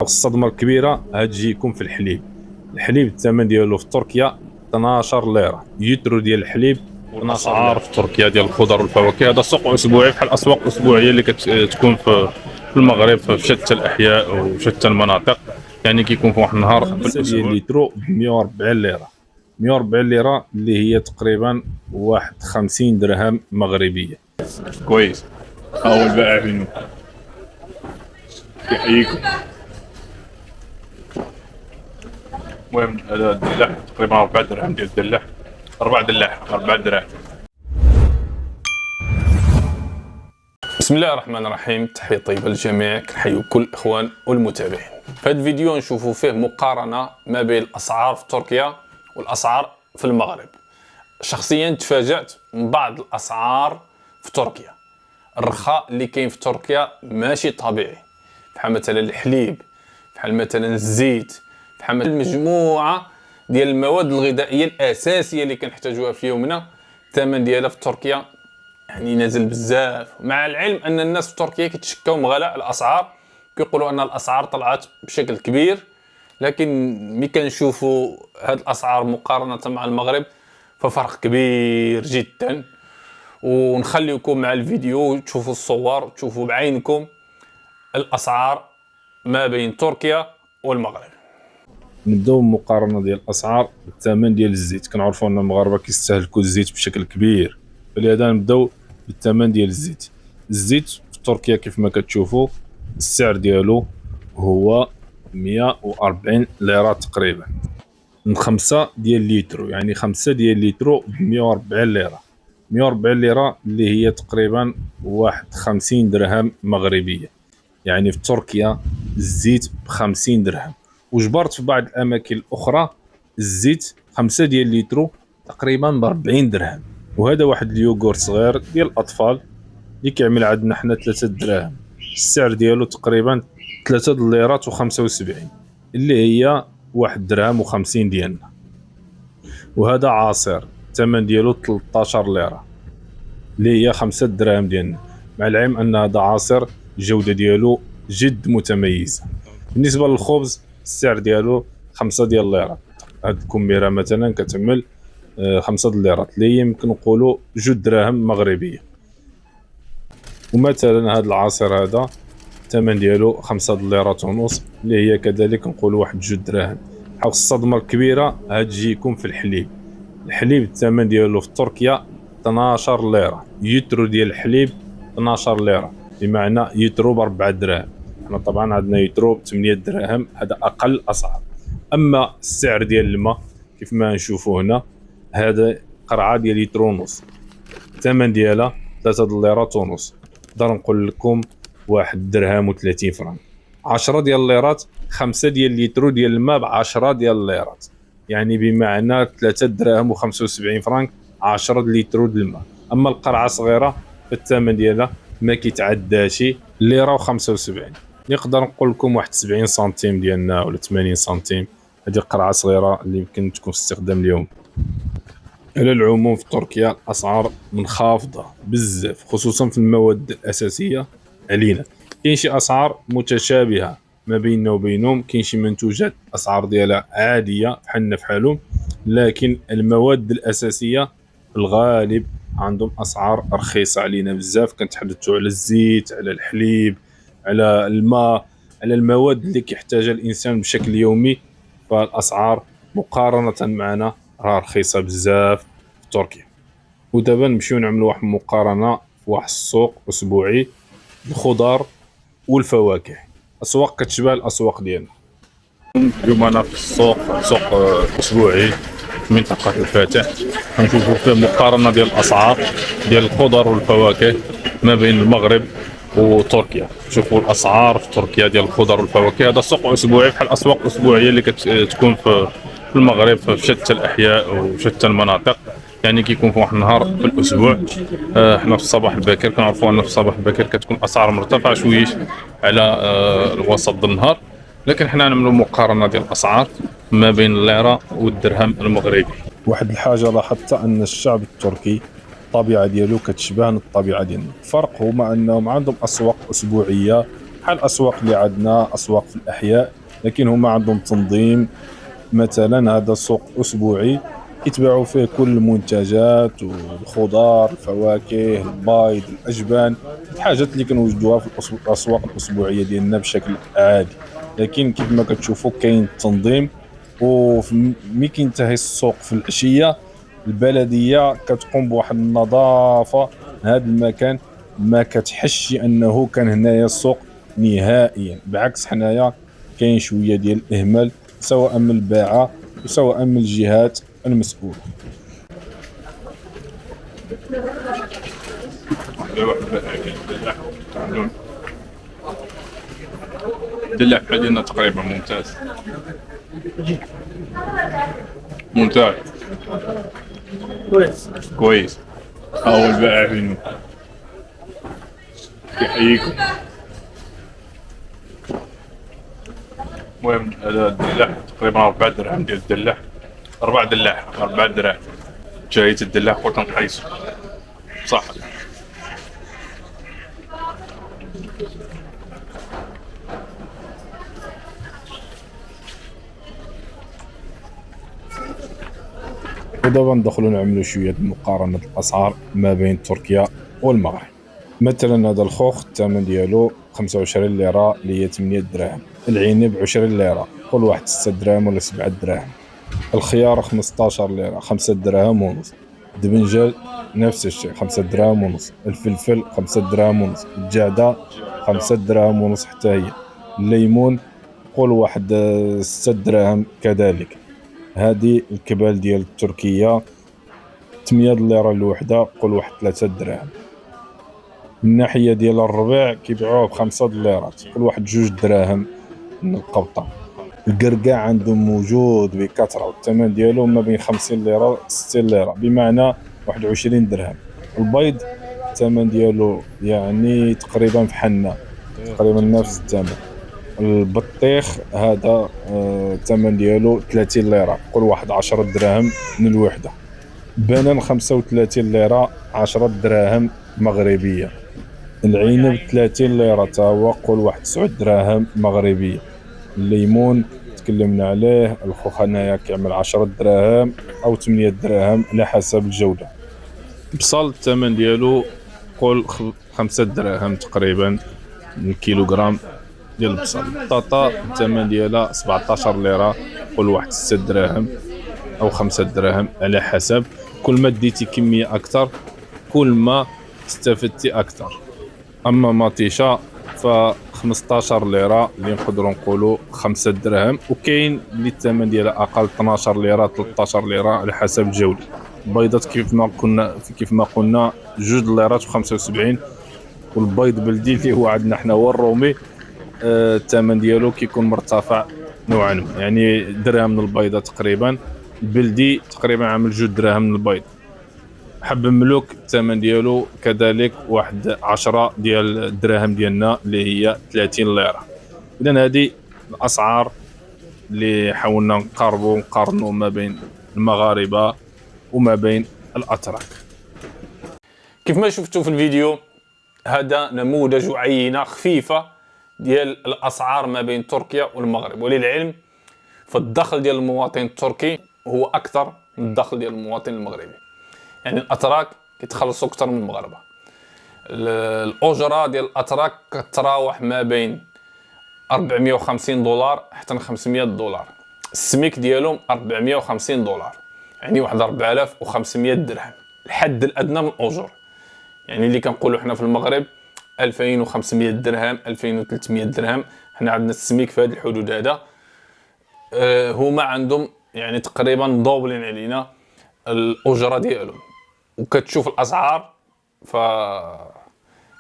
الصدمه الكبيره هتجيكم في الحليب. الحليب الثمن ديالو في تركيا 12 ليره، لتر ديال الحليب 12 ليره. والاسعار في تركيا ديال الخضر والفواكه هذا سوق اسبوعي بحال الاسواق الاسبوعيه اللي كتكون في المغرب في شتى الاحياء وشتى المناطق. يعني كيكون في واحد النهار في ديال الاسبوع لتر ب 140 ليره، 140 ليره اللي هي تقريبا واحد 50 درهم مغربيه. كويس. ها هو البائع فين يحييكم. المهم هذا الدلاح تقريبا 4 درهم ديال الدلاح، 4 دلاح 4 دراهم. بسم الله الرحمن الرحيم. تحية طيبة للجميع، كنحيو كل الإخوان والمتابعين. في هذا الفيديو نشوفوا فيه مقارنة ما بين الأسعار في تركيا والأسعار في المغرب. شخصيا تفاجأت من بعض الأسعار في تركيا. الرخاء اللي كاين في تركيا ماشي طبيعي، بحال مثلا الحليب، بحال مثلا الزيت، بحال مثلا المجموعة ديال المواد الغذائية الأساسية اللي كنحتاجوها في يومنا. الثمن ديالها في تركيا يعني نازل بزاف، مع العلم ان الناس في تركيا كيتشكاو من غلاء الاسعار، كيقولوا ان الاسعار طلعت بشكل كبير. لكن ملي كنشوفوا هاد الاسعار مقارنه مع المغرب ففرق كبير جدا. ونخليكم مع الفيديو تشوفوا الصور وتشوفوا بعينكم الاسعار ما بين تركيا والمغرب. نبداو بمقارنه ديال الاسعار بالثمن ديال الزيت. كنعرفوا ان المغاربه كيستهلكوا الزيت بشكل كبير، فلهذا نبداو بالثمن ديال الزيت. الزيت في تركيا كيف ما كتشوفوا السعر ديالو هو 140 ليره تقريبا، من 5 ديال لتر، يعني 5 ديال لتر ب 140 ليره. 140 ليره اللي هي تقريبا واحد 50 درهم مغربيه. يعني في تركيا الزيت ب 50 درهم. وجبرت في بعض الاماكن الاخرى الزيت 5 ديال لتر تقريبا ب 40 درهم. وهذا واحد اليوغورت صغير ديال الاطفال اللي كيعمل عندنا حنا 3 دراهم، السعر ديالو تقريبا 3 ليرات و75، اللي هي 1 درهم و50 ديالنا. وهذا عصير الثمن ديالو 13 ليره اللي هي 5 دراهم ديالنا، مع العلم ان هذا عصير الجوده ديالو جد متميزه. بالنسبه للخبز السعر ديالو 5 ديال الليرات. هاد الكميره مثلا كتعمل 5 ليرات اللي هي يمكن نقولوا 2 دراهم مغربيه. ومثلا هذا العصير هذا الثمن ديالو 5 ليرات ونص اللي هي كذلك نقولوا واحد 2 دراهم. حق الصدمه الكبيره هتجيكم في الحليب. الحليب الثمن ديالو في تركيا 12 ليره، لتر ديال الحليب 12 ليره، بمعنى يترو ب 4 دراهم. احنا طبعا عندنا يترو ب 8 دراهم، هذا اقل اسعار. اما السعر ديال الماء كيف ما نشوفوا هنا، هذا قرعه ديال لتر ونص، الثمن ديالها 3 ليرات ونص، نقدر نقول لكم 1 درهم و30 فرنك. 10 ديال الليرات 5 ديال لتر ديال الماء ب 10 ديال الليرات، يعني بمعنى 3 دراهم و75 فرنك 10 لتر ديال الماء. اما القرعه صغيره الثمن ديالها ما كيتعداش ليره و75، نقدر نقول لكم واحد 70 سنتيم ديالنا ولا 80 سنتيم. هذه قرعه صغيره اللي يمكن تكون في استخدام اليوم. على العموم في تركيا الاسعار منخفضه بزاف، خصوصا في المواد الاساسيه علينا. كاين شي اسعار متشابهه ما بيننا وبينهم، كاين شي منتوجات الاسعار ديالها عاديه بحالنا بحالهم، لكن المواد الاساسيه في الغالب عندهم اسعار رخيصه علينا بزاف. كنتحدثوا على الزيت، على الحليب، على الماء، على المواد اللي كيحتاجها الانسان بشكل يومي. فالاسعار مقارنه معنا راه رخيصه بزاف في تركيا. ودابا نمشيو نعملوا واحد المقارنه في واحد السوق اسبوعي الخضار والفواكه. اسواق كتشبه الاسواق ديالنا. اليوم انا في السوق، سوق اسبوعي في منطقه الفاتح، غنشوفوا فيه مقارنه ديال الاسعار ديال الخضر والفواكه ما بين المغرب وتركيا. شوفوا الاسعار في تركيا ديال الخضر والفواكه. هذا سوق اسبوعي بحال الاسواق الاسبوعيه اللي كتكون في المغرب في شتى الاحياء وشتى المناطق. يعني كيكون في واحد النهار في الاسبوع. احنا في الصباح الباكر كنعرفوا ان في الصباح الباكر كتكون الاسعار مرتفعه شويش على الوسط ديال النهار. لكن حنا نعملوا مقارنه ديال الاسعار ما بين الليره والدرهم المغربي. واحد الحاجه لاحظتها ان الشعب التركي الطبيعه ديالو كتشبه الطبيعه ديالنا. الفرق هما انهم عندهم اسواق اسبوعيه بحال الاسواق اللي عندنا اسواق في الاحياء، لكن هما عندهم تنظيم. مثلا هذا سوق اسبوعي كيتباعوا فيه كل المنتجات والخضار، الفواكه، البيض، الاجبان، الحاجات اللي كنوجدوها في الاسواق الاسبوعيه ديالنا بشكل عادي. لكن كيف ما كتشوفوا كاين التنظيم، وملي كينتهي السوق في العشيه البلديه كتقوم بواحد النظافه. هذا المكان ما كتحسش انه كان هنايا السوق نهائيا، بالعكس حنايا كاين شويه ديال الاهمال سواء من الباعه وسواء من الجهات المسؤوله. الدلاع ديالنا تقريبا ممتاز ممتاز كويس. ها هو البائع فين يحييكم. المهم هذا الدلاع تقريبا 4 درهم ديال الدلاع، 4 دراهم جاية الدلاع قلت نقيسو صح. ودابا ندخلوا نعملوا شويه مقارنه الاسعار ما بين تركيا والمغرب. مثلا هذا الخوخ الثمن ديالو 25 ليره اللي هي 8 دراهم، العنب 20 ليره كل واحد 6 دراهم ولا 7 دراهم، الخيار 15 ليره 5 دراهم ونص، الدبنجال نفس الشيء 5 دراهم ونص، الفلفل 5 دراهم ونص، الجعده 5 دراهم ونص حتى هي، الليمون قول واحد 6 دراهم كذلك. هذه الكبال ديال تركيا 8 ليره الوحده قول واحد 3 دراهم. من الناحيه ديال الربيع كيبيعوه ب5 ليرات كل واحد 2 دراهم من القبطه. القرقاع عندهم موجود بكثره والثمن ديالو ما بين 50 ليره و 60 ليره بمعنى 21 درهم. البيض الثمن ديالو يعني تقريبا بحالنا تقريبا نفس الثمن. البطيخ هذا الثمن ديالو 30 ليره قول واحد 10 دراهم من الوحده. بنان 35 ليره 10 دراهم مغربيه. العنب 30 ليره تا هو قول واحد 9 دراهم مغربيه. الليمون تكلمنا عليه. الخوخ هنايا كيعمل 10 دراهم او 8 دراهم على حسب الجوده. البصل الثمن ديالو قول 5 دراهم تقريبا الكيلوغرام ديال البصل. البطاطا الثمن ديالها 17 ليره قول واحد 6 دراهم او 5 دراهم على حسب. كل ما ديتي كميه اكثر كل ما استفدتي اكثر. اما مطيشه ف 15 ليره اللي نقدروا نقولوا 5 دراهم، وكاين اللي الثمن ديالها اقل 12 ليره 13 ليره على حسب الجوده. البيضات كيف ما قلنا 2 ليرات و75. والبيض بلدي اللي هو عندنا حنا هو الرومي الثمن ديالو كيكون مرتفع نوعا ما، يعني درهم من البيضه تقريبا. البلدي تقريبا عامل 2 دراهم من البيض. حب مملوك الثمن ديالو كذلك واحد 10 ديال الدراهم ديالنا اللي هي 30 ليره. اذا هذه الاسعار اللي حاولنا نقارنوا ما بين المغاربه وما بين الاتراك. كيف ما شفتوا في الفيديو هذا نموذج عينه خفيفه ديال الاسعار ما بين تركيا والمغرب. وللعلم فالدخل ديال المواطن التركي هو اكثر من الدخل ديال المواطن المغربي. يعني الاتراك كيتخلصوا اكثر من المغاربه. الاجره ديال الاتراك كتراوح ما بين 450 دولار حتى 500 دولار. السميك ديالهم 450 دولار، يعني واحد 4500 درهم الحد الادنى من الاجور. يعني اللي كنقولوا حنا في المغرب 2500 درهم 2300 درهم، حنا عندنا السميك في هذه الحدود. هذا هما عندهم يعني تقريبا دوبلين علينا الاجره ديالهم. وكتشوف الاسعار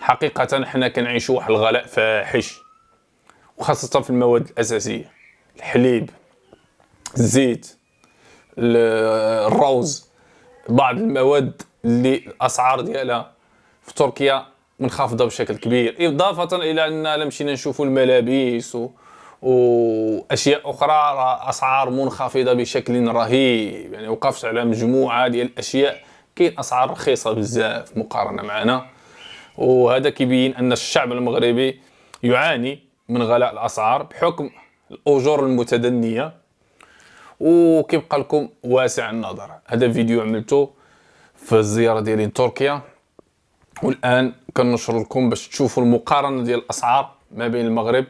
فحقيقه حنا كنعيشوا واحد الغلاء فاحش، وخاصه في المواد الاساسيه، الحليب، الزيت، الروز، بعض المواد اللي الاسعار ديالها في تركيا منخفضه بشكل كبير. اضافه الى اننا مشينا نشوفوا الملابس واشياء اخرى اسعار منخفضه بشكل رهيب. يعني وقفت على مجموعه ديال الاشياء كاين اسعار رخيصه بزاف مقارنه معنا. وهذا كيبين ان الشعب المغربي يعاني من غلاء الأسعار بحكم الأجور المتدنية، وكيبقى لكم واسع النظر. هذا فيديو عملته في الزيارة ديالي لتركيا، والآن كنشر لكم باش تشوفوا المقارنة ديال الأسعار ما بين المغرب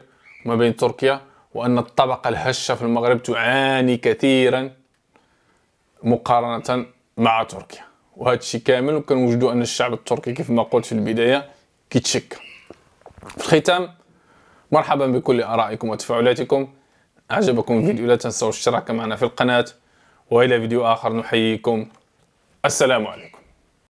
وما بين تركيا، وأن الطبقة الهشة في المغرب تعاني كثيرا مقارنة مع تركيا. وهذا الشيء كامل كنوجدوا أن الشعب التركي كيف ما قلت في البداية كيتشك. في الختام، مرحبا بكل آرائكم وتفاعلاتكم. أعجبكم الفيديو لا تنسوا الاشتراك معنا في القناة، وإلى فيديو آخر نحييكم. السلام عليكم.